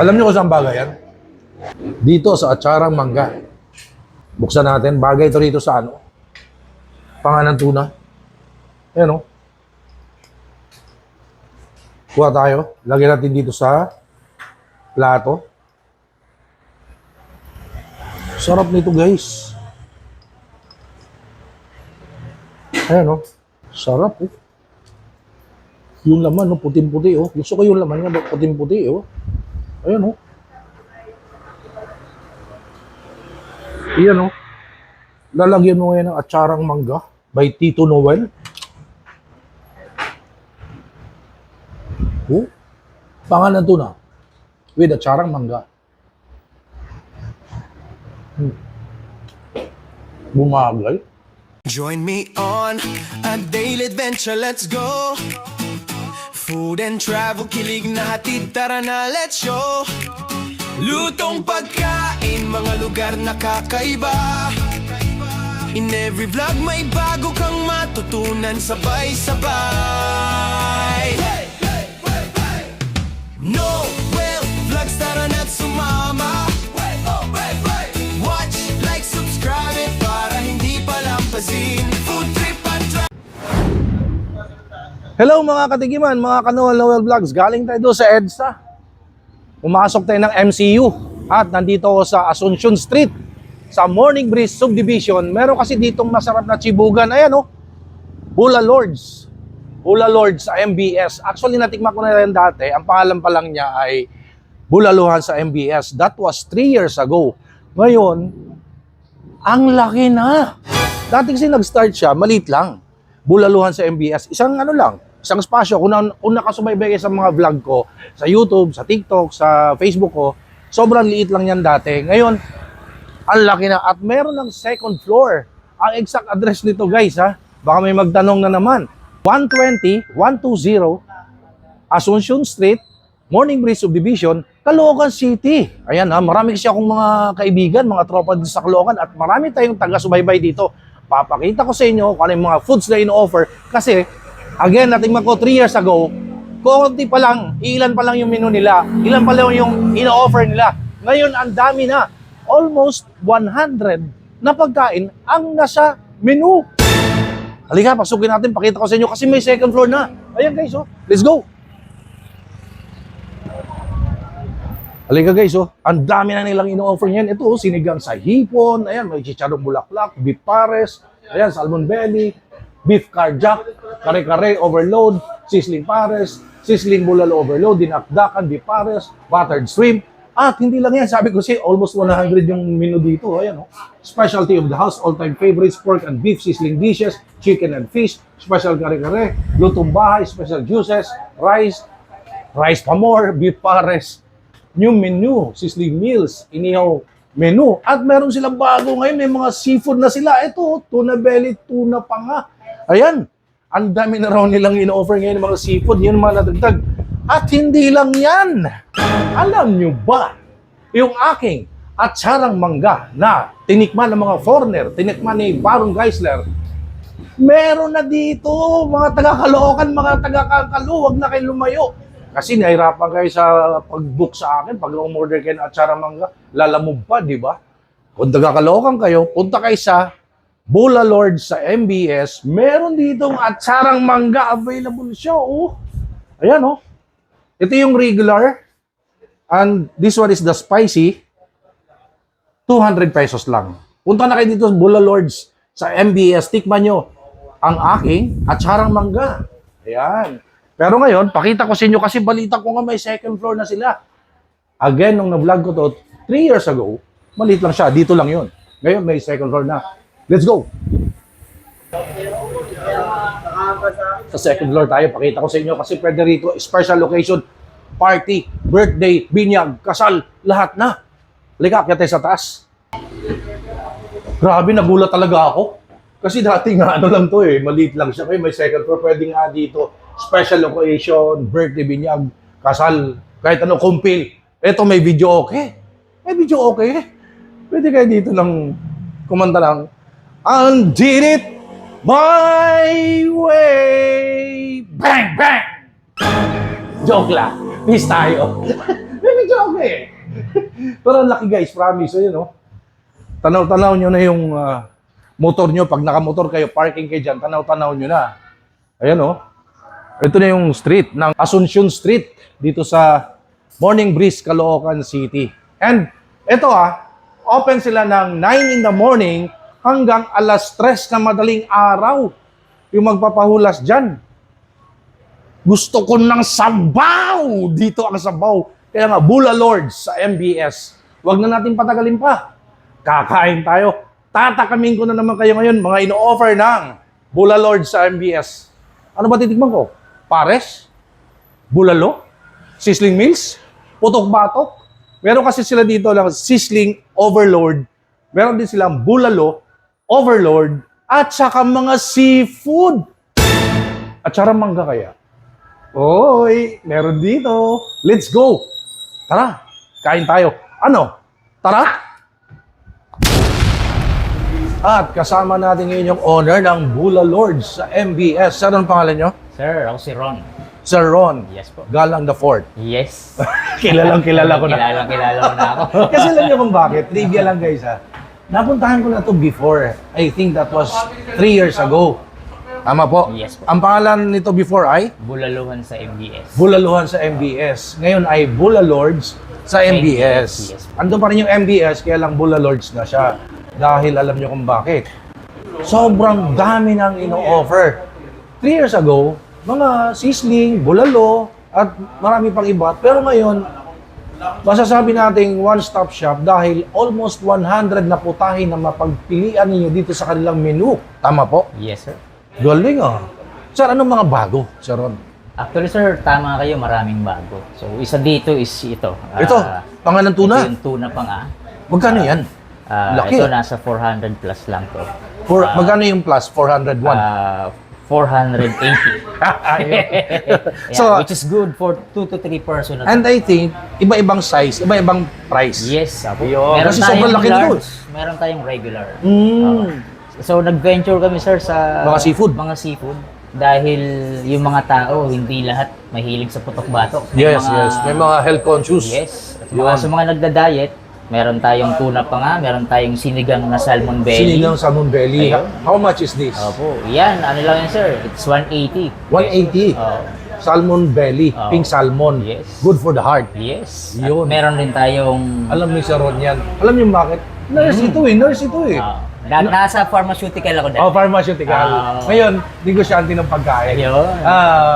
Alam niyo kung saan bagay yan? Dito sa atsarang mangga. Buksan natin. Bagay ito rito sa ano? Pangalan tuna. Ayan o. Kuha tayo. Lagyan natin dito sa plato. Sarap nito guys. Ayan o. Sarap eh. Yung laman, no, puting-puti, oh. Gusto ko yung laman niya, puting-puti, oh. Ayan, oh. Ayan, oh. Lalagyan mo ngayon ng atsarang mangga by Tito Noel. Oh. Pangalan tuna with atsarang mangga. Bumagay. Join me on a daily adventure, let's go. Food and travel, kilig na hatid, tara na, let's show. Lutong pagkain, mga lugar na kakaiba. In every vlog may bago kang matutunan, sabay-sabay. Noel Vlogs, tara na't sumama. Watch, like, subscribe para hindi palampasin. Food trip and travel. Hello mga katigiman, mga Noel Vlogs. Galing tayo doon sa EDSA. Pumasok tayo ng MCU at nandito ako sa Asuncion Street sa Morning Breeze Subdivision. Meron kasi ditong masarap na chibugan. Ayan oh, Bula Lords. Bula Lords sa MBS. Actually natikman ko na rin dati. Ang pangalan pa lang niya ay Bulaluhan sa MBS. That was 3 years ago. Ngayon, ang laki na. Dati kasi nag-start siya, maliit lang. Bulaluhan sa MBS. Isang ano lang, isang spasyo. Kung nakasubaybay sa mga vlog ko, sa YouTube, sa TikTok, sa Facebook ko, sobrang liit lang yan dati. Ngayon, ang laki na. At meron ng second floor. Ang exact address nito guys ha, baka may magtanong na naman. 120 Asuncion Street, Morning Breeze Subdivision, Caloocan City. Ayan ha, marami kasi akong mga kaibigan, mga tropa dito sa Caloocan at marami tayong taga-subaybay dito. Papakita ko sa inyo kung ano yung mga foods na ino-offer kasi again, natingnan ko 3 years ago, konti pa lang, ilan pa lang yung menu nila, ilan pa lang yung ino-offer nila. Ngayon, ang dami na. Almost 100 na pagkain ang nasa menu. Halika, pasukin natin, pakita ko sa inyo kasi may second floor na. Ayan guys, oh. Let's go. Halika guys, oh. Ang dami na nilang ino-offer niyan. Ito, oh, sinigang sa hipon. Ayan, may chicharong bulaklak, beef pares. Ayan, salmon belly, beef carjack, kare-kare, overload, sizzling pares, sizzling bulalo overload, dinakdakan, beef pares, buttered shrimp. At hindi lang yan, sabi ko kasi almost 100 yung menu dito. Ayan, oh. Specialty of the house, all-time favorites, pork and beef, sizzling dishes, chicken and fish, special kare-kare, lutong bahay, special juices, rice pa more, beef pares, new menu, sizzling meals, inihaw menu. At meron silang bago ngayon, may mga seafood na sila. Ito, tuna belly, tuna pa nga. Ayan, ang dami na raw nilang ino-offer ngayon ng mga seafood, yun mga nadagdag. At hindi lang yan. Alam nyo ba, yung aking atsarang mangga na tinikman ng mga foreigner, tinikman ni Baron Geisler, meron na dito, mga taga-Caloocan, mga taga-Kakalu, huwag na kayo lumayo. Kasi nahirapan kayo sa pag-book sa akin, pag umorder kayo ng atsarang mangga, lalamog pa, di ba? Kung taga-Caloocan kayo, punta kayo sa Bula Lords sa MBS, meron ditong atsarang mangga, available siya, oh. Ayan, oh. Ito yung regular, and this one is the spicy, 200 pesos lang. Punta na kayo dito sa Bula Lords sa MBS, tikman nyo ang aking atsarang mangga. Ayan. Pero ngayon, pakita ko sa inyo kasi balita ko nga may second floor na sila. Again, nung na-vlog ko to 3 years ago, maliit lang siya, dito lang yun. Ngayon may second floor na. Let's go! Sa second floor tayo, pakita ko sa inyo kasi pwede rito, special occasion, party, birthday, binyag, kasal, lahat na. Halika, kaya tayo sa taas. Grabe, nagulat talaga ako. Kasi dati nga, ano lang to eh, maliit lang siya. Kaya may second floor, pwede nga dito, special occasion, birthday, binyag, kasal, kahit ano, kumpil. Eto, may video okay. May video okay. Pwede kayo dito ng kumanta lang, and did it my way. Bang, bang! Joke lang. Peace tayo. May video okay. eh. Pero ang laki guys, promise. So, yun, oh. Tanaw-tanaw nyo na yung motor nyo. Pag nakamotor kayo, parking kayo dyan, tanaw-tanaw nyo na. Ayan, oh. Ito na yung street ng Asuncion Street dito sa Morning Breeze, Caloocan City. And ito open sila ng 9 in the morning hanggang alas 3 na madaling araw. Yung magpapahulas dyan. Gusto ko ng sabaw! Dito ang sabaw. Kaya nga, Bula Lords sa MBS. Huwag na natin patagalin pa. Kakain tayo. Tatakamin ko na naman kayo ngayon, mga ino-offer ng Bula Lords sa MBS. Ano ba titikman ko? Pares? Bulalo? Sizzling Meals? Putok-batok? Meron kasi sila dito lang Sizzling Overlord. Meron din silang Bulalo, Overlord, at saka mga seafood. At saka mangga kaya. Oy, meron dito. Let's go. Tara, kain tayo. Ano? Tara? At kasama natin ngayon yung owner ng Bula Lords sa MBS. Saan ang pangalan nyo? Sir, ako si Ron. Sir Ron. Yes po. Galang the Fort. Yes. Kilala ko na. Kilala ko na ako. Kasi alam niyo kung bakit? Trivia lang guys ha. Napuntahan ko na to before. I think that was 3 years ago. Tama po? Yes po. Ang pangalan nito before ay? Bulaluhan sa MBS. Bulaluhan sa MBS. Ngayon ay Bula Lords sa MBS. Yes. Andun pa rin yung MBS, kaya lang Bula Lords na siya. Dahil alam niyo kung bakit. Sobrang dami nang ino-offer. 3 years ago, mga sizzling, bulalo, at marami pang iba. Pero ngayon, masasabi nating one-stop shop dahil almost 100 na putahe na mapagpilian ninyo dito sa kanilang menu. Tama po? Yes, sir. Galing ah. Sir, anong mga bago, Sir Ron? Actually, sir, tama kayo, maraming bago. So, isa dito is ito. Ito, pangalan tuna. Ito yung tuna panga. Magkano yan? Laki. Ito nasa 400 plus lang to. Magkano yung plus? 401? 480. Yeah, So, which is good for 2 to 3 person. and I think, iba-ibang size, iba-ibang price. Yes, apo. Yun. Meron Kasi sobrang tayong laki nito. large, meron tayong regular. Mm. So, nag-venture kami, sir, sa Mga seafood. Mga seafood. Dahil yung mga tao, hindi lahat mahilig sa putok-batok. Yes, yes. May mga health conscious. Yes. At Yun. mga, sa mga nagda-diet, meron tayong tuna pa nga, meron tayong sinigang na salmon belly. Sinigang salmon belly. Ayun. How much is this? Opo. Yan, ano lang yan, sir. It's 180. 180. Oo. Salmon belly. Oh. Pink salmon. Yes. Good for the heart. Yes. Yun. At meron din tayong... Alam ni Sir Ron yan. Alam niyo bakit? Nurse ito eh. Nurse ito eh. nasa pharmaceutical ako dati. Oh, pharmaceutical. Ngayon, negosyante ng pagkain. Ayun.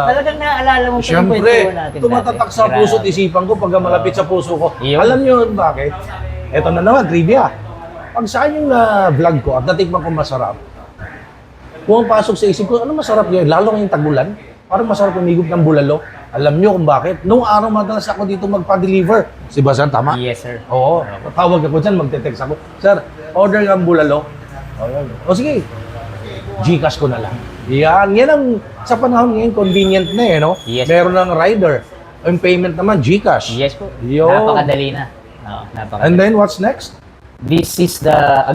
Talagang naalala mo pa yung Siyempre, kwentuhan natin tumatatak dati. sa puso at Grabe. isipan ko pag malapit sa puso ko. Yun. Alam niyo bakit? Ito na naman, trivia. Pag saan yung vlog ko at natikman ko masarap, pumapasok sa isip ko, ano masarap yun? Lalo ngayong tagulan, parang masarap umigop ng bulalo. Alam niyo kung bakit? Noong araw madalas ako dito magpa-deliver. Si Basan, tama? Yes, sir. Oo. Tawag ako dyan, magte-text ako. Sir, order ng bulalo. O sige, Gcash ko na lang. Yan ang sa panahon ngayon, convenient na eh, no? Yes. Meron ng rider. Yung payment naman, Gcash. Yes po. Yun. Napakadali na. Oo, napakadali. And then, what's next? This is the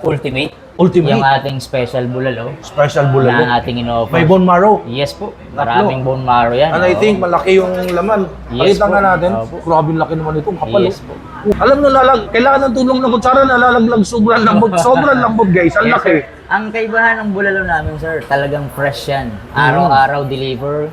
ultimate. Ultimate. Yung ating special bulalo Special na bulalo. ating in-offer. May bone marrow. Yes po. Maraming bone marrow yan. And I oo. think malaki yung laman. Yes Pakita po. nga natin. Opo. Grabe laki naman ito. Kapal. Yes po. Alam mo, kailangan ng tulong ng kutsara, nalalaglag. Sobrang lambot. Sobrang lambot, guys. Ang Yes, laki. sir. Ang kaibahan ng bulalo namin, sir, talagang fresh yan. Araw-araw deliver.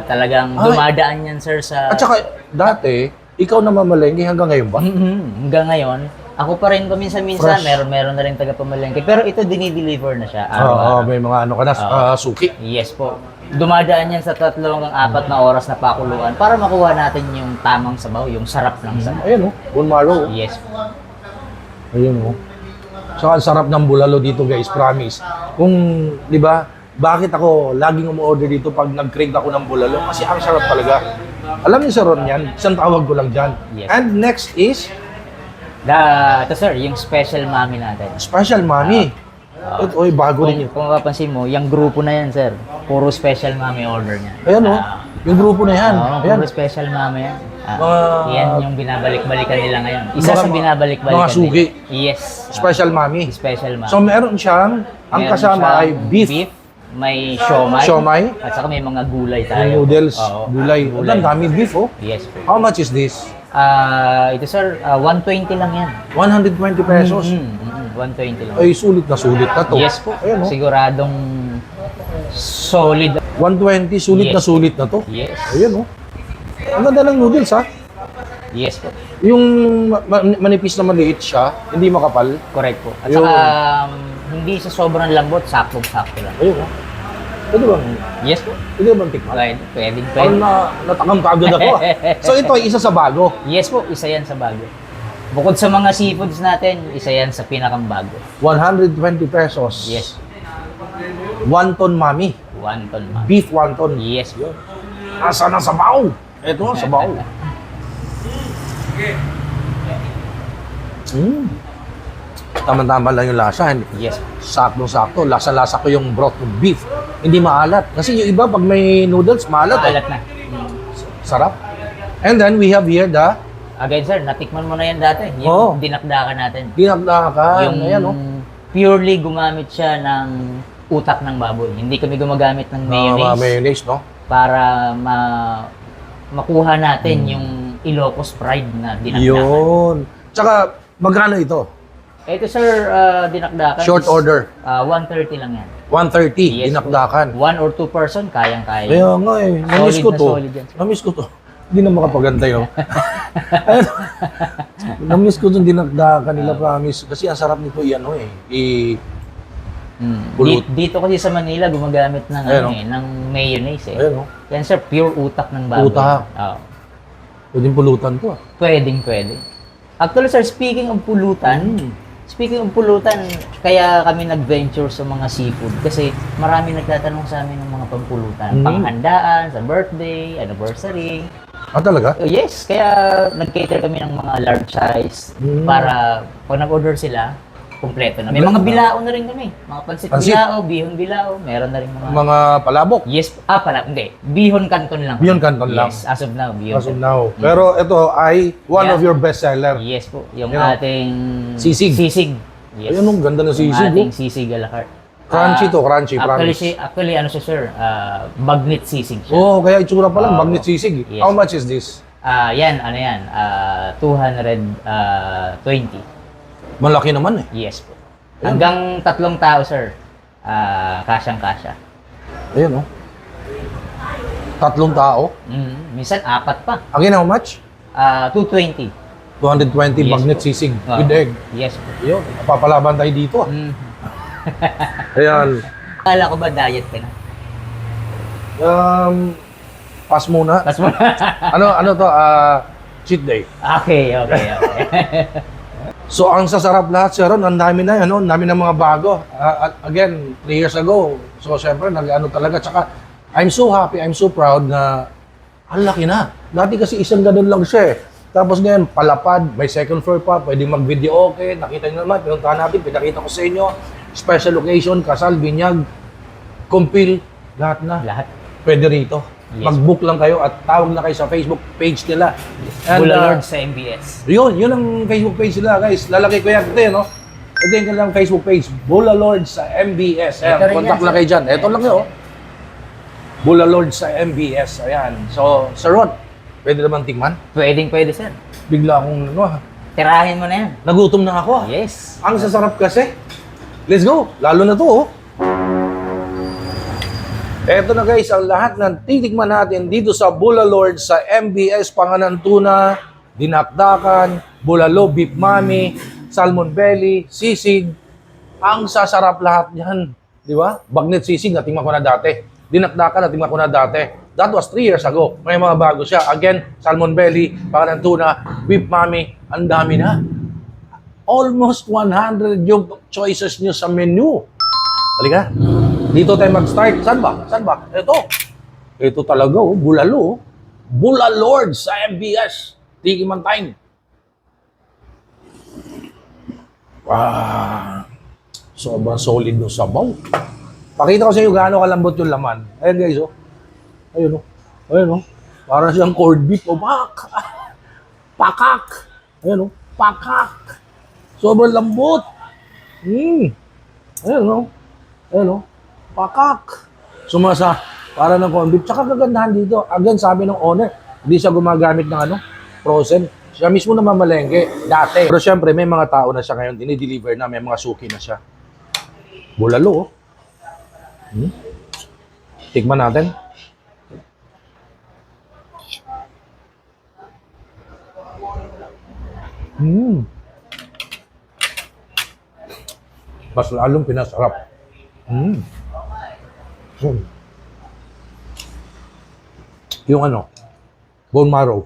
Talagang dumadaan yan, sir, sa... At saka, dati, ikaw na mamalengke hanggang ngayon ba? Hanggang ngayon, ako pa rin paminsan-minsan, Fresh. meron na rin taga-pamalengke. Pero ito, dinideliver na siya Oo, araw-araw. may mga ano ka na, suki. Yes po. Dumadaan yan sa 3 hanggang 4 na oras na pakuluan para makuha natin yung tamang sabaw, yung sarap ng sabaw. Ayan o, bone marrow. Yes po. Ayun o. So, ang sarap ng bulalo dito, guys, promise. Kung, di ba, bakit ako laging umu-order dito pag nag-crave ako ng bulalo? Kasi ang sarap talaga. Alam niyo sa Ron yan, isang tawag ko lang dyan. Yes. And next is, Ito sir, yung special mami natin. Special Mami. Ito, oy, bago rin yun. Kung mapapansin mo, yung grupo na yan sir, puro special mami order niya. Ayan o, yung grupo na yan. Oo, Ayan. puro special mami yan. Mga- Yan yung binabalik-balikan nila ngayon. Isa Mga- sa binabalik-balikan mga sugi. nila. Yes. Special Mami. Special mami. So, meron siyang, ang Meron kasama ay siyang beef, may siomay. Siomay. At saka may mga gulay tayo. yung noodles, Oo, gulay. Ang dami beef, oh. Yes po. How much is this? Ito sir, 120 lang yan. 120 pesos. 120 lang. Ay, sulit na to. Yes po. Ayan, oh. Siguradong solid. 120, sulit na Yes. sulit na to. Yes. Ayan, oh. Ang ganda ng noodles, ha? Yes po. Yung manipis na maliit siya, hindi makapal. Correct po. At Yun. saka, hindi sa sobrang lambot, saktong-sakto lang. Ayun, oh. Pwede bang, Yes po. pwede bang tikman? Pwede. Parang natakam ka agad ako. So ito ay isa sa bago. Yes po, isa yan sa bago. Bukod sa mga seafoods natin, isa yan sa pinakang-bago. 120 pesos. Yes. Wonton mami. 1 ton man. Beef wonton. Yes po. Asa na sabaw? Ito, sabaw. Tama-tama lang yung lasa. Yes. Saktong-sakto. Lasa-lasa ko yung broth ng beef. Hindi maalat. Kasi yung iba, pag may noodles, maalat. Maalat na. Sarap. And then, we have here the Again sir, natikman mo na yan dati. Yung Oo. dinakdakan natin. dinakdakan. Yung Ayan, oh. purely gumamit siya ng utak ng baboy. Hindi kami gumagamit ng mayonnaise Mayonnaise, no? para makuha natin yung Ilocos Pride na dinakdakan. Yun. Tsaka, magkano ito? Ito sir, dinakdakan. Short is, order. 130 lang yan. 130, Yes, dinakdakan. 1 or 2 person, kayang-kaya. Kaya nga eh. Namiss Solid ko na to. solid yan, sir. Namiss ko to. Hindi na makapagantay, oh. Namiss ko itong dinakdakan nila, promise. Kasi ang sarap nito, ano eh. Pulot. Dito kasi sa Manila, gumagamit ng, Ayan, ng mayonnaise eh. Ayan, oh. Yan sir, pure utak ng baboy. Utak. Oo. Pwedeng pulutan to, ah. Pwede. Actually sir, speaking of pulutan, kaya kami nag-venture sa mga seafood kasi marami nagtatanong sa amin ng mga pampulutan. Panghandaan, sa birthday, anniversary. Ah, talaga? Yes, kaya nag-cater kami ng mga large size para pag nag-order sila, kumpleto na. May mga bilao na rin kami. Mga pansit bilao, bihon bilao, meron na rin mga... Mga palabok. Yes, hindi. Bihon canton lang. Bihon canton lang. Yes, as of now, bihon As of canton. now. Pero ito ay one Yeah. of your best seller. Yes po, yung Yan, oh. ating... Sisig. Yes. Ayun, ang ganda ng Yung sisig, ating oh. sisig a la carte. Crunchy to, crunchy, Actually, promise. actually, ano siya, sir? Bagnet sisig siya. Oh, kaya itsura pa lang, Oo. magnet sisig. Yes. How much is this? Yan, 220. Malaki naman eh. Yes po. Hanggang 3 tao, sir. Kasyang-kasya. Ayun, oh. 3 tao. Minsan, 4 pa. Again, how much? 220. 220 Yes, magnet po. sisig Oo. with egg. Yes po. Ayun, papalaban tayo dito. Ah. Ayan. Akala ko ba diet ka na? Pass muna. Tapos mo. Ano to? Cheat day. Okay. So, ang sasarap lahat, Sir Ron, ang dami na, ang dami na mga bago. Again, 3 years ago. So, syempre, nag-ano talaga. Tsaka, I'm so happy, I'm so proud na ang laki na. Dati kasi isang ganun lang siya eh. Tapos ngayon, palapad, may second floor pa, pwede mag-video okay. Nakita nyo naman, pinuntahan natin, pinakita ko sa inyo. Special occasion, kasal, binyag, kumpil, lahat na. Lahat. Pwede rito. Yes. Mag-book lang kayo at tawag na kayo sa Facebook page nila. And, Bula Lord sa MBS. yun ang Facebook page nila, guys. Lalaki ko yan. Ito yun, no? Ito yung kanilang Facebook page. Bula Lord sa MBS. Ayan, Ito rin contact yan, lang sir. kayo dyan. Ito lang yun, oh. Bula Lord sa MBS. Ayan. So, Sir Rod, pwede naman tingman? Pwede, sir. Bigla akong, Tirahin mo na yan. nagutom na ako. Ah. Yes. Ang sasarap kasi. Let's go. Lalo na to, oh. Eto na guys, ang lahat ng titikman natin dito sa Bula Lord sa MBS, Panganan Tuna, Dinakdakan, Bulalo, Beef Mami, Salmon Belly, Sisig. Ang sasarap lahat yan. Di ba? Bagnet sisig, natingnan ko na dati. Dinakdakan, natingnan ko na dati. That was 3 years ago. May mga bago siya. Again, Salmon Belly, Panganan Tuna, Beef Mami, ang dami na. Almost 100 yung choices nyo sa menu. Halika. Dito tayo mag-start. Saan ba? Ito talaga, oh. Bulalo. Oh. Bula Lord sa MBS. Tikiman time. Wow. Sobrang solid ng sabaw. Pakita ko sa iyo gaano kalambot yung laman. Ayan guys, oh. Ayun, oh. Ayun, oh. Parang siyang corned beef. Oh, pakak. Ayun, oh. Pakak. Sobrang lambot. Ayun, oh. Ayun, oh. Pakak. Sumasa. Para ng corned beef. Tsaka kagandahan dito. Again, sabi ng owner, hindi siya gumagamit ng frozen. Siya mismo na mamalengke dati. Pero syempre, may mga tao na siya ngayon, dinideliver na, may mga suki na siya. Bulalo, oh. Tikman natin. Mas lalong pinasarap. Yung ano, bone marrow.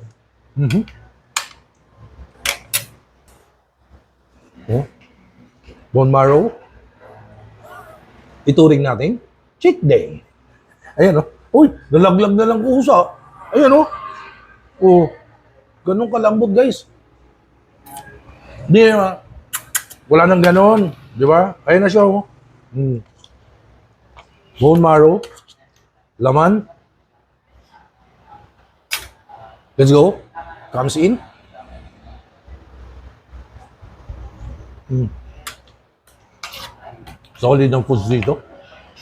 Oh. Bone marrow. Ituring natin, cheat day. Ayan, oh. Uy, nalaglag na lang kusa. Ayan, oh. Oh, ganun kalambot, guys. Di, wala nang ganon. Di ba? Ayan na siya, oh. Bone marrow. Laman. Let's go. Comes in. Solid ang foods dito.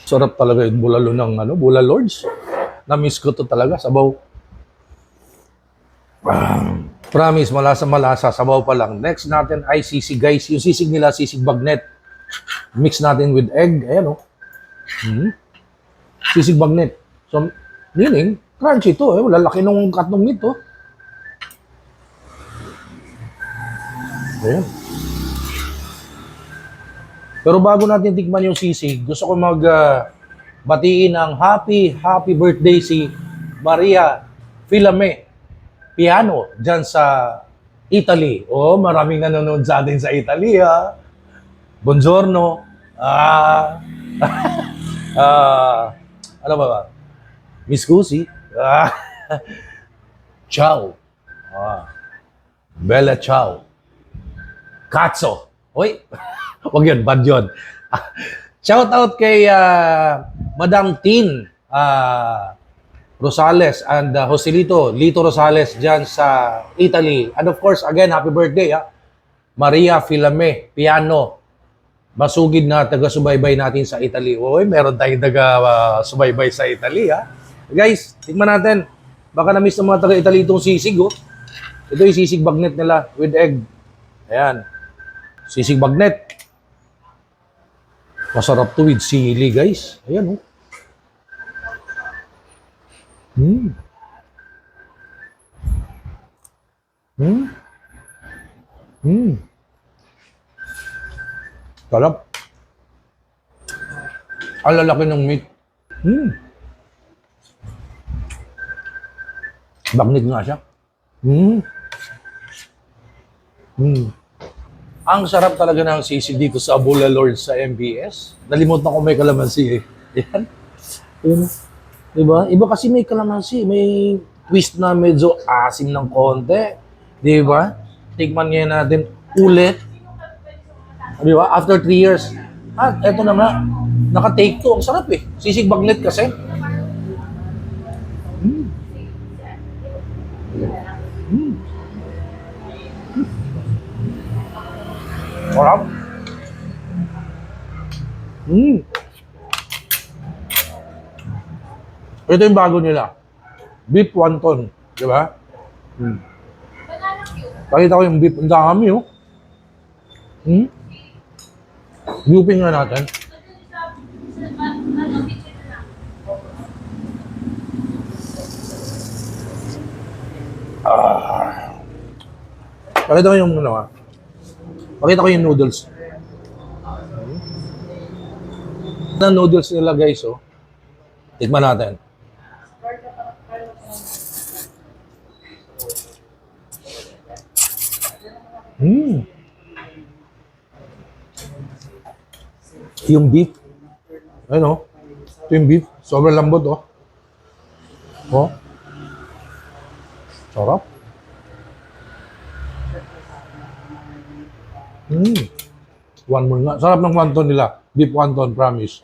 Sarap talaga yung bulalo ng ano, Bula Lords. Na-miss ko to talaga, sabaw. Promise, malasa-malasa, sabaw pa lang. Next natin ay sisig, guys. Yung sisig nila, sisig bagnet. Mix natin with egg. Ayan, oh. Sisig bagnet. So, meaning, crunchy to, eh. Lalaki nung cut ng meat, oh. Ayan. Pero bago natin tikman yung sisig, gusto ko batiin ng happy birthday si Maria Filame Piano dyan sa Italy. Oh, maraming nanonood sa atin sa Italy, ha? Buongiorno. Ano ba? Miss Cusi. Ciao. Bella ciao. Cazzo. Hoy. Wag yun, bad yun. Shout out kay Madam Tin Rosales and Joselito Lito Rosales dyan sa Italy. And of course, again, happy birthday, Maria Filame Piano. Masugid na taga-subaybay natin sa Italy. Oy, meron tayong taga-subaybay sa Italy, ha. Guys, tingnan natin. Baka na-miss ng mga taga-Italy itong sisig, oh. Ito yung sisig bagnet nila with egg. Ayan. Sisig bagnet. Masarap to with sili, guys. Ayan, oh. Sarap. Ang lalaki ng meat. Bagnet nga siya. Ang sarap talaga ng sisig dito sa Bula Lords sa MBS. Nalimutan ko may kalamansi, eh. Yan. Yun. Diba? Iba kasi may kalamansi. May twist na medyo asim ng konti. Diba? Tikman ngayon natin ulit. Diba? After 3 years. At eto na nga. Naka-take 2. Ang sarap, eh. Sisig bagnet kasi. Sarap. Ito yung bago nila. Beef wonton. Di ba? Pakita ko yung beef. Ang dami, oh. Looping nga natin. Pakita ko yung ano, pakita ko yung noodles. Na noodles nila, guys, oh. Tikman natin. Yung beef. Ayun, oh. Ito yung beef. Sobrang lambot, oh. Oh. Sarap. One more nga. Sarap ng wonton nila. Beef wonton, promise.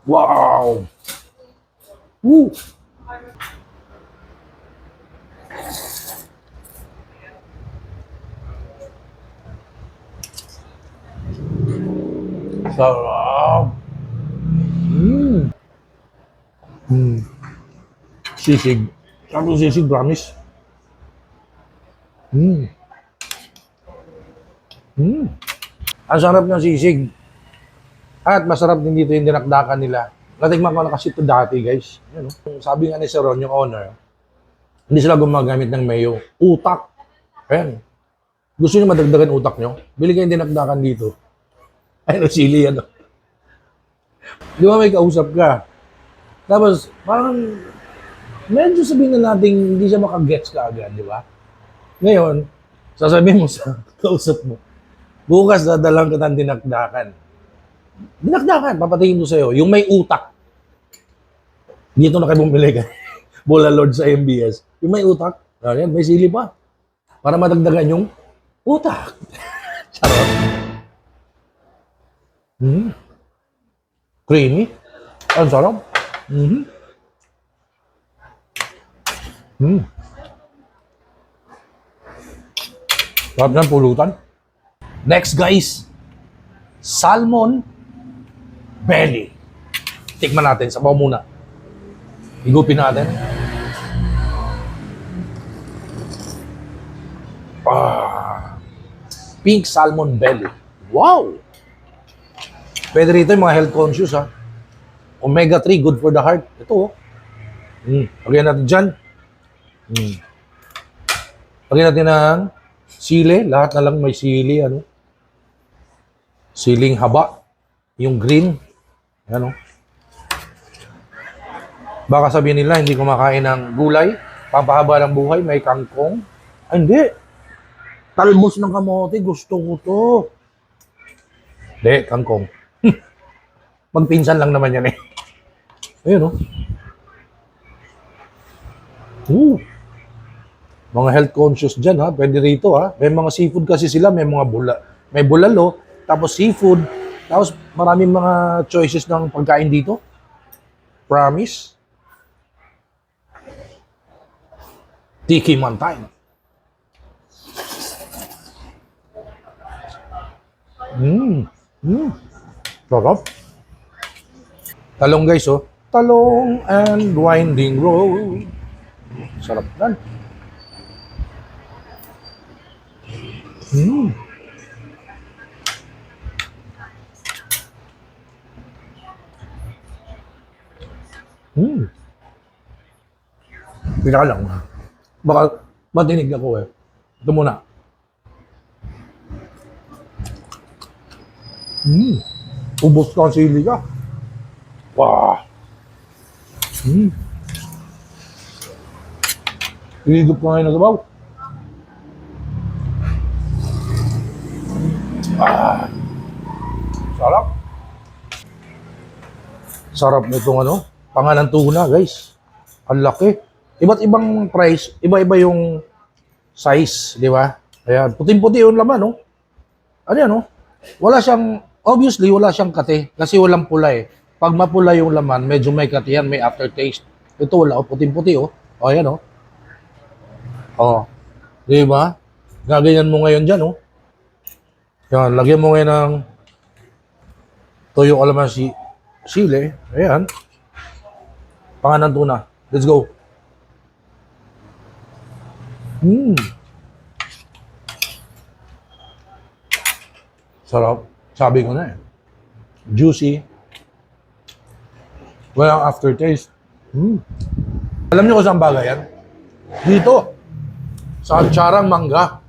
Wow! Woo! Sarap! Sisig. Sabi sisig, promise. Mm. Mm. Ang sarap ng sisig. At masarap din dito yung dinakdakan nila. Natikman ko na kasi ito dati, guys. Yan, no? Sabi nga ni Sir Ron, yung owner, hindi sila gumagamit ng mayo. Utak. Ayan. Gusto niyo madagdagan utak nyo? Bili kayong dinakdakan dito. Ayun, sili yan. Di ba may kausap ka? Tapos, parang, medyo sabihin na natin, hindi siya makagets ka agad, di ba? Ngayon, sasabihin mo sa kausap mo, bukas dadalang kita ng dinakdakan. Dinakdakan, papatingin ko sa'yo, yung may utak. Dito na kayo bumili ka. Bola Lord sa MBS. Yung may utak, yan, may sili pa. Para madagdagan yung utak. Charot. Creamy. Ang sarap. Sarap ng pulutan. Next, guys. Salmon belly. Tikman natin. Sabaw muna. Higupin natin. Pink salmon belly. Wow! Pwede rito yung mga health conscious, ha. Omega-3, good for the heart. Ito, oh. Lagyan natin dyan. Lagyan natin ng sili. Lahat na lang may sili, ano. Siling haba. Yung green. Ano. Baka sabihin nila, hindi kumakain ng gulay. Pampahaba ng buhay, may kangkong. Ay, hindi. Talbos ng kamote, gusto ko to. Hindi, kangkong. Magpinsan lang naman yan eh. Ayun, oh. Mga health conscious dyan, ha. Pwede rito, ha. May mga seafood kasi sila, may mga may bulalo, tapos seafood, tapos maraming mga choices ng pagkain dito. Promise. Tiki man time. Sarap. Talong, guys, oh. Talong and winding road. Sarap yan. Pinaka lang. Baka matinig ako eh. Ito muna. Ubos ka ang sili ka. Wow. Higop ka ngayon na sabaw. Sarap. Sarap nitong ano, pangalan tuna, guys. Ang laki. Iba't ibang price, iba-iba yung size, di ba? Ayan, puting-puti yung laman, no? Ano yan, no? Wala siyang, obviously, wala siyang kate kasi walang pula eh. Pag mapula yung laman, medyo may kate yan, may aftertaste. Ito wala, oh, puting-puti, oh. O, ayan, oh. Oh. Di ba? Gaganyan mo ngayon dyan, oh. Yan, lagyan mo ngayon ng toyo kalamansi sili. Ayan. Pangalan tuna. Let's go. Sarap. Sabi ko na eh. Juicy. Walang aftertaste. Alam niyo kung saan bagay yan? Dito. Sa Atsarang Mangga.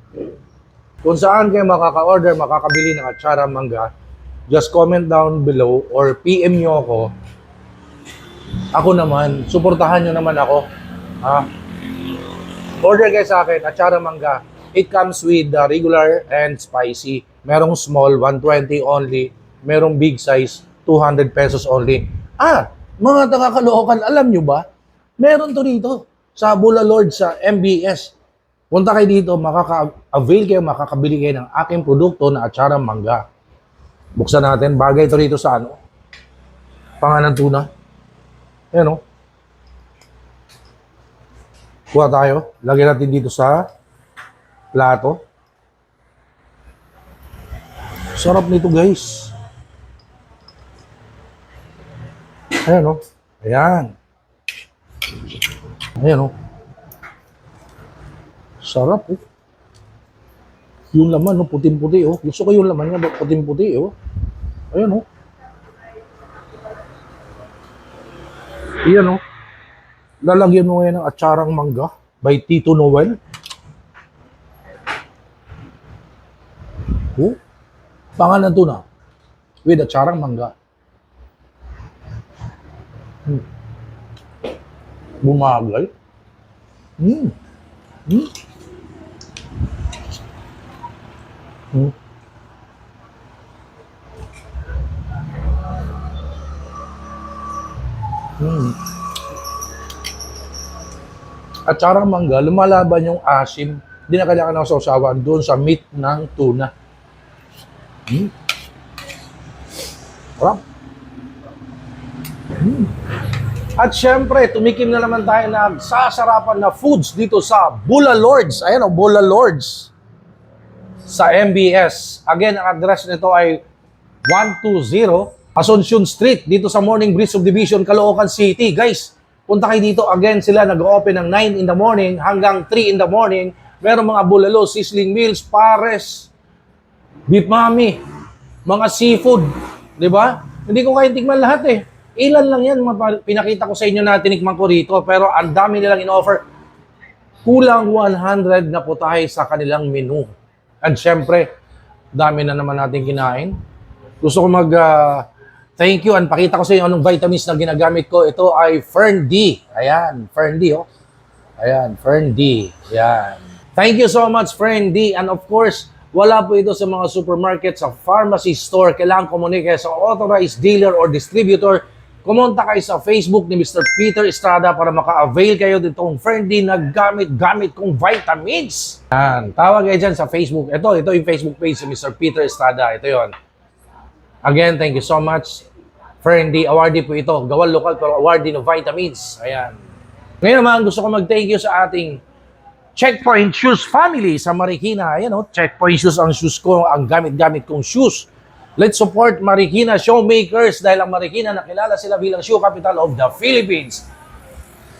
Kung saan kayo makaka-order, makakabili ng Atsarang Mangga, just comment down below or PM nyo ako. Ako naman, suportahan nyo naman ako. Ha? Order kayo sa akin, Atsarang Mangga. It comes with the regular and spicy. Merong small, 120 only. Merong big size, 200 pesos only. Mga taga-Caloocan, alam nyo ba? Meron to dito sa Bola Lord sa MBS. Punta kayo dito, makaka-avail kayo, makakabili kayo ng aking produkto na Atsarang Mangga. Buksan natin. Bagay ito rito sa ano? Pangalan tuna. Ayan, o. Kuha tayo. Lagyan natin dito sa plato. Sarap nito, guys. Ayan, o. Ayan. Ayan oh. Sarap oh. Yung laman oh, puting-puti oh. Gusto ko yung laman niya, puting-puti oh. Ayan oh. Ayan oh. Lalagyan mo ngayon ng atsarang mangga by Tito Noel. Oh. Pangalan tuna with atsarang mangga. Bumagal. Mm. Mm. Mm. Mm. At sarang mangga, lumalaban yung asim. Hindi na kailangan ng sausawan doon sa meat ng tuna. Mm. Sarap. Mm. At syempre, tumikim na naman tayo ng sasarapan na foods dito sa Bula Lords. Ayan o, Bula Lords. Sa MBS. Again, ang address nito ay 120 Asuncion Street dito sa Morning Breeze Subdivision, Caloocan City. Guys, punta kayo dito. Again, sila nag-open ng 9 in the morning hanggang 3 in the morning. Meron mga bulalo, sizzling meals, pares, beef mami, mga seafood. Di ba? Hindi ko kaya tikman lahat eh. Ilan lang yan, pinakita ko sa inyo na tinikman ko rito, pero ang dami nilang in-offer. Kulang 100 na putahe sa kanilang menu. At syempre, dami na naman natin kinain. Gusto ko thank you and pakita ko sa inyo anong vitamins na ginagamit ko. Ito ay Fern D. Ayan, Fern D oh. Ayan, Fern D. Ayan. Thank you so much, Fern D. And of course, wala po ito sa mga supermarket, sa pharmacy store. Kailangan komunike sa authorized dealer or distributor. Kumonta kayo sa Facebook ni Mr. Peter Estrada para maka-avail kayo ditong friendly na gamit kong vitamins. Yan. Tawag kayo dyan sa Facebook. Ito yung Facebook page ni Mr. Peter Estrada. Ito yon. Again, thank you so much. Friendly, awardee po ito. Gawan lokal pero awardee ng vitamins. Ayan. Ngayon naman, gusto ko mag-thank you sa ating Checkpoint Shoes family sa Marikina. Ayan o, Checkpoint Shoes ang shoes ko, ang gamit kong shoes. Let's support Marikina Showmakers dahil ang Marikina nakilala sila bilang shoe capital of the Philippines.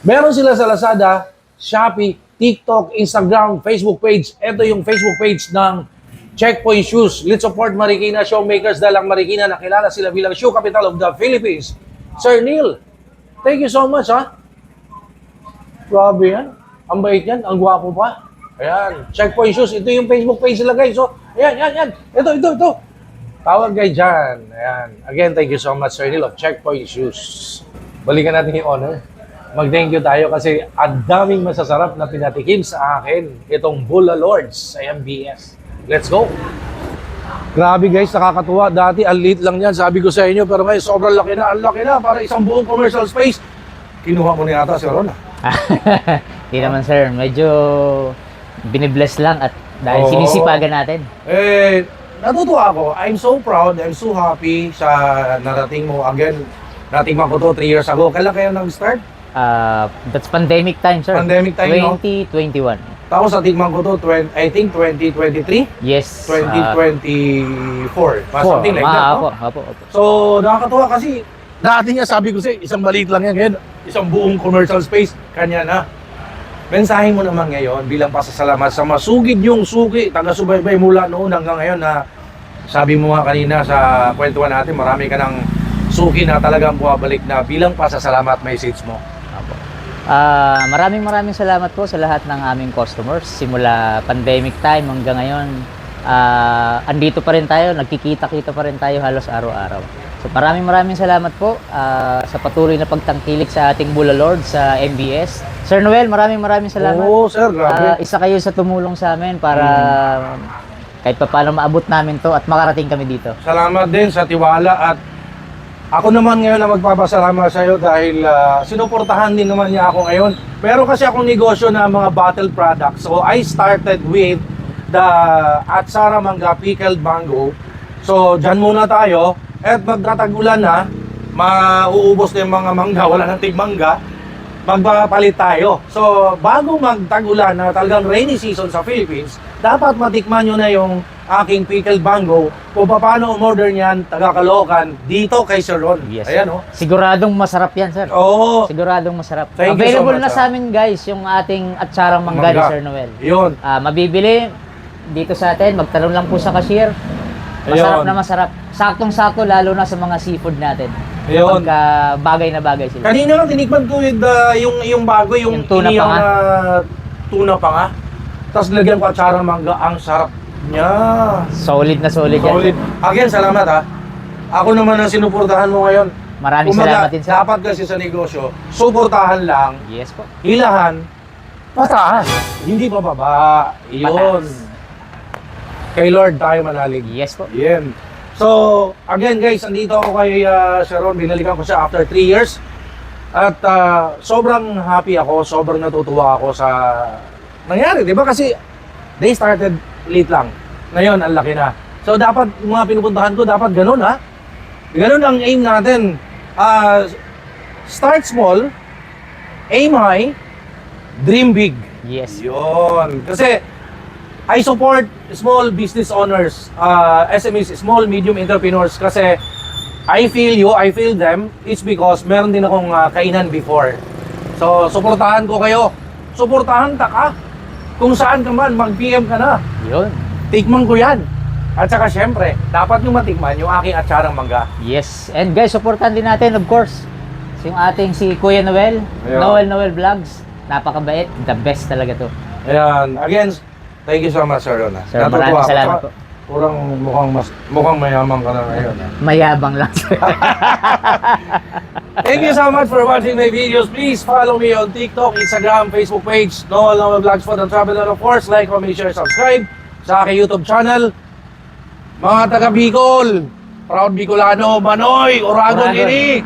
Meron sila sa Lazada, Shopee, TikTok, Instagram, Facebook page. Ito yung Facebook page ng Checkpoint Shoes. Let's support Marikina Showmakers dahil ang Marikina nakilala sila bilang shoe capital of the Philippines. Sir Neil, thank you so much ha. Grabe yan. Ang bait yan. Ang gwapo pa. Ayan. Checkpoint Shoes. Ito yung Facebook page nila guys. So, ayan. Ito. Tawag kayo dyan. Ayan. Again, thank you so much, Sir Neil of Checkpoint Shoes. Balikan natin yung honor. Mag-thank you tayo kasi ang daming masasarap na pinatikim sa akin itong Bula Lords sa MBS. Let's go! Grabe guys, nakakatuwa. Dati, ang liit lang yan. Sabi ko sa inyo, pero ngayon sobrang laki na. Ang laki na. Para isang buong commercial space. Kinuha mo na yata si Ron. Hindi naman sir, medyo binibless lang at dahil Oo. sinisipagan natin. Natutuwa ako. I'm so proud. I'm so happy sa narating mo. Again, natingman ko to 3 years ago. Kailan kayo nag-start? That's pandemic time, sir. Pandemic time, no? 2021. Tapos natingman ko to, I think 2023? Yes. 2024. Something like that, no? Apo. So, nakakatuwa kasi dati nga sabi ko sa'yo, isang maliit lang yan. Ngayon, isang buong commercial space, kanya na. Mensahe mo naman ngayon bilang pasasalamat sa masugid yung suki, taga-subaybay mula noon hanggang ngayon na sabi mo nga kanina sa kwentuhan natin, marami ka ng suki na talagang buwabalik na bilang pasasalamat message mo. Apo. Maraming salamat po sa lahat ng aming customers. Simula pandemic time hanggang ngayon, andito pa rin tayo, nagkikita-kita pa rin tayo halos araw-araw. So maraming salamat po sa patuloy na pagtangkilik sa ating Bula Lord sa MBS. Sir Noel, maraming salamat. Oo, sir, grabe. Isa kayo sa tumulong sa amin para kahit pa paano maabot namin to at makarating kami dito. Salamat din sa tiwala at ako naman ngayon na magpapasalamat sa iyo dahil sinuportahan din naman niya ako ngayon. Meron kasi akong negosyo na mga bottle products. So I started with the Atsara Mangga Pickled Mango. So dyan muna tayo. At magtatagulan na, mauubos na yung mga mangga, wala nang tigmangga. magpapalit tayo. So, bago magtag-ulan na talagang rainy season sa Philippines, dapat matikman nyo na yung aking pickled mango kung paano umorder niyan, taga Caloocan, dito kay Sir Ron. Yes. Ayan, oh. Siguradong masarap yan, sir. Oo. Siguradong masarap. Thank you so Available much, na sa amin, guys, yung ating atsarang mangga ni Sir Noel. Yun. Mabibili dito sa atin, magtanong lang po sa cashier. Masarap Ayun. na masarap. Saktong-sakto lalo na sa mga seafood natin. Ayun. Pagka bagay na bagay sila. Kanina lang tinikman ko with yung bago, yung Yung tuna inihaw pa nga. na tuna pa nga. Tapos lagyan ko atsarang mangga. Ang sarap niya. Solid na solid yan. Solid. Again, salamat ha. Ako naman ang sinuportahan mo ngayon. Maraming Kumbaga, salamat din, sir. dapat kasi sa negosyo, suportahan lang, Yes po. hilahan, pataas. Hindi pababa. Iyon. Pataas. Kay Lord tayo manalig. Yes po. Yan. So, again guys, andito ako kay Sharon. Binalikan ko siya after 3 years. At sobrang happy ako, sobrang natutuwa ako sa nangyari, di ba? Kasi they started late lang. Ngayon, ang laki na. So, dapat, yung mga pinupuntahan ko, dapat ganun ha. Ganun ang aim natin. Start small, aim high, dream big. Yes. Yun. Kasi, I support small business owners, SMEs, small, medium entrepreneurs kasi I feel you, I feel them. It's because meron din akong kainan before. So, suportahan ko kayo. Suportahan ta ka. Kung saan ka man, mag-PM ka na. Yun. Tikman ko yan. At saka syempre, dapat nyo matikman yung aking atsarang mangga. Yes. And guys, supportan din natin, of course, yung ating si Kuya Noel. Ayun. Noel Vlogs. Napakabait. The best talaga to. Ayan. Again, thank you so much, Sir Ron. Sir, maraming salamat po. Kurang mukhang mayaman ka na ngayon. Mayabang lang, sir. Thank you so much for watching my videos. Please follow me on TikTok, Instagram, Facebook page, Noel Vlogs for the Travel, and of course, like, comment, share, subscribe sa aking YouTube channel. Mga taga Bicol, proud Bicolano, Manoy, Oragon, Oragon. Ini.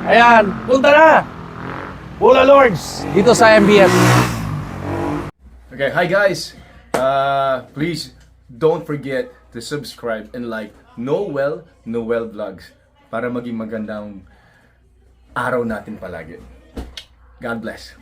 Ayan, punta na. Bula Lords, dito sa MBS. Okay, hi guys. Please don't forget to subscribe and like Noel Vlogs para maging magandang araw natin palagi. God bless.